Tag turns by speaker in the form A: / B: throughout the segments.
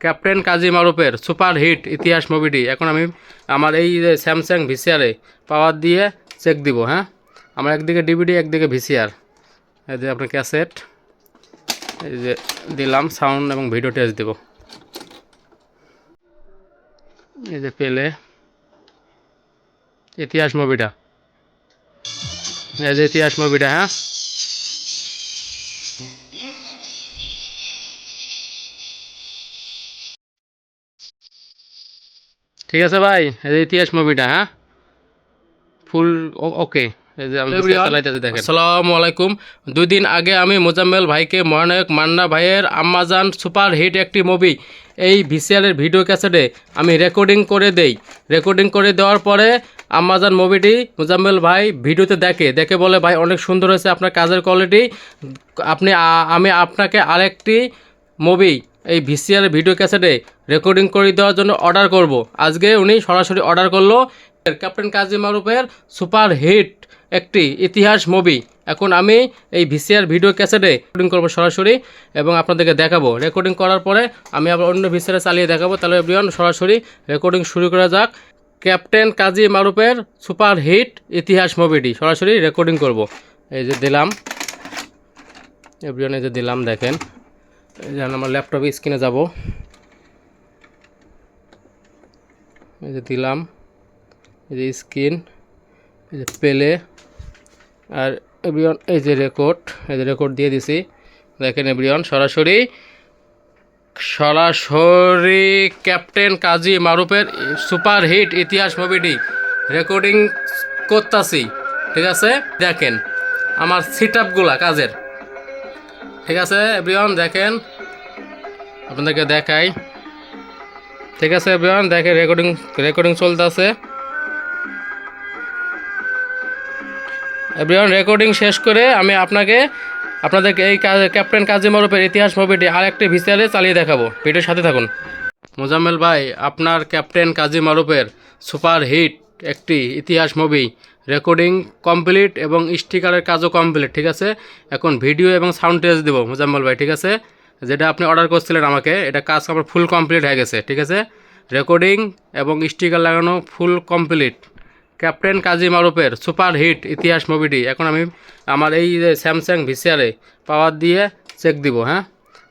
A: Captain কাজী মারুফের super hit ইতিহাস মুভিটি এখন আমি আমার এই যে স্যামসাং ভিসিআরে পাওয়ার দিয়ে চেক দিব। হ্যাঁ, আমার একদিকে ডিভিডি একদিকে ভিসিআর, এই যে আপনার ক্যাসেট, এই যে দিলাম সাউন্ড এবং ভিডিও টেস্ট দেব। এই যে পেলে ইতিহাস মুভিটা, এই যে ইতিহাস মুভিটা। হ্যাঁ, ঠিক আছে ভাই, এই যে ইতিহাস মুভিটা। হ্যাঁ, ফুল ওকে। আসসালামু আলাইকুম। 2 দিন আগে আমি মোজাম্মেল ভাইকে মহানায়ক মান্না ভাইয়ের আম্মাজান সুপার হিট একটি মুভি এই ভিসিআরের ভিডিও ক্যাসেটে আমি রেকর্ডিং করে দেই। রেকর্ডিং করে দেওয়ার পরে আম্মাজান মুভিটি মোজাম্মেল ভাই ভিডিওতে দেখে বলে, ভাই অনেক সুন্দর হয়েছে আপনার কাজের কোয়ালিটি, আমি আপনাকে আরেকটি মুভি এই ভিসিআর ভিডিও ক্যাসেটে রেকর্ডিং করে দেওয়ার জন্য অর্ডার করব। আজকে উনি সরাসরি অর্ডার করলো ক্যাপ্টেন কাজী মারুফের সুপার হিট একটি ইতিহাস মুভি। এখন আমি এই ভিসিআর ভিডিও ক্যাসেটে রেকর্ডিং করবো সরাসরি এবং আপনাদেরকে দেখাবো। রেকর্ডিং করার পরে আমি আবার অন্য ভিসিআরে চালিয়ে দেখাবো। তাহলে এভরিওয়ান সরাসরি রেকর্ডিং শুরু করা যাক। ক্যাপ্টেন কাজী মারুফের সুপার হিট ইতিহাস মুভিটি সরাসরি রেকর্ডিং করব। এই যে দিলাম এভরিওয়ান, এই যে দিলাম, দেখেন এই যে আমার ল্যাপটপে স্ক্রিনে যাব, এই যে দিলাম, এই যে স্ক্রিন, এই যে পেলে, আর এভরিওয়ান এই যে রেকর্ড দিয়ে দিছি। দেখেন এভরিওয়ান সরাসরি ক্যাপ্টেন কাজী মারুফের সুপার হিট ইতিহাস মুভিটি রেকর্ডিং করতেছি। ঠিক আছে, দেখেন আমার সিটআপগুলা কাজের। ঠিক আছে এভরিওয়ান, দেখেন আপনাদেরকে দেখাই। ঠিক আছে এভরিওয়ান, দেখেন রেকর্ডিং চলতেছে। এভরিওয়ান রেকর্ডিং শেষ করে আমি আপনাদেরকে এই ক্যাপ্টেন কাজী মারুফের ইতিহাস মুভিটি আরেকটি ভিসিআরে চালিয়ে দেখাবো। ভিডিওর সাথে থাকুন। মোজাম্মেল ভাই, আপনার ক্যাপ্টেন কাজী মারুফের সুপার হিট একটি ইতিহাস মুভি রেকর্ডিং কমপ্লিট এবং স্টিকারের কাজও কমপ্লিট। ঠিক আছে, এখন ভিডিও এবং সাউন্ড টেস্ট দেবো মোজাম্মেল ভাই। ঠিক আছে, যেটা আপনি অর্ডার করছিলেন আমাকে, এটা কাজ আমার ফুল কমপ্লিট হয়ে গেছে। ঠিক আছে, রেকর্ডিং এবং স্টিকার লাগানো ফুল কমপ্লিট। ক্যাপ্টেন কাজী মারুফের সুপার হিট ইতিহাস মুভিটি এখন আমি আমার এই যে স্যামসাং ভিসিআরে পাওয়ার দিয়ে চেক দিব। হ্যাঁ,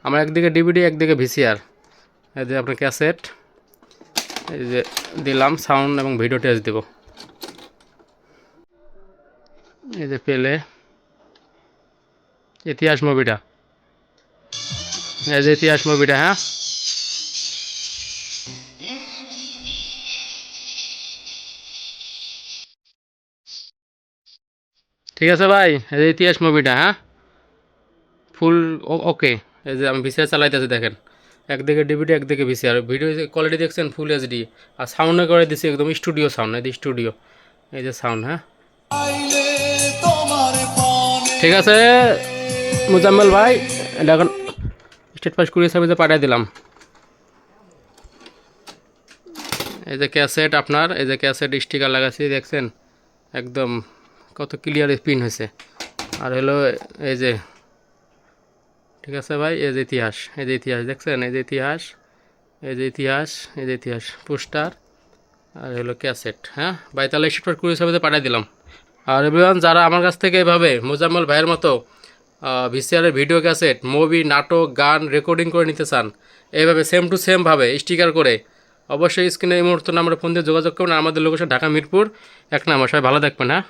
A: আমার একদিকে ডিভিডি একদিকে ভিসিআর, এই যে আপনার ক্যাসেট, এই যে দিলাম সাউন্ড এবং ভিডিও টেস্ট দেব। এই যে পেলে ইতিহাস মুভিটা, এই যে ইতিহাস মুভিটা। হ্যাঁ, ঠিক আছে ভাই, এই যে ইতিহাস মুভিটা। হ্যাঁ, ফুল ওকে। এই যে আমি ভিসিআর চালাইতেছি, দেখেন একদিকে ডিভিডি একদিকে ভিসিআর। ভিডিও কোয়ালিটি দেখছেন ফুল এইচডি, আর সাউন্ডে করে দিচ্ছি একদম স্টুডিও সাউন্ড, এই যে স্টুডিও, এই যে সাউন্ড। হ্যাঁ, ঠিক আছে মুজাম্মেল ভাই, এটা এখন স্টেট পাস কুরিয়ার সার্ভিসে পাঠিয়ে দিলাম। এই যে ক্যাসেট আপনার, এই যে ক্যাসেট স্টিকার লাগাচ্ছি, দেখছেন একদম কত ক্লিয়ার প্রিন্ট হয়েছে। আর হলো এই যে, ঠিক আছে ভাই, এই যে ইতিহাস, এই যে ইতিহাস দেখছেন, এই যে ইতিহাস, এই যে ইতিহাস, এই যে ইতিহাস পোস্টার, আর হলো ক্যাসেট। হ্যাঁ ভাই, তাহলে স্টেট পাস কুরিয়ার সার্ভিসে পাঠিয়ে দিলাম। আর এভরিওয়ান, যারা আমার কাছ থেকে এভাবে মোজাম্মেল ভাইয়ের মতো ভিসিআরের ভিডিও ক্যাসেট, মুভি, নাটক, গান রেকর্ডিং করে নিতে চান, এইভাবে সেম টু সেমভাবে স্টিকার করে, অবশ্যই স্ক্রিনে এই মুহূর্তে নাম্বারে ফোন দিয়ে যোগাযোগ করুন। আমাদের লোকেশন ঢাকা মিরপুর 1 নম্বর। সবাই ভালো থাকবেন। হ্যাঁ।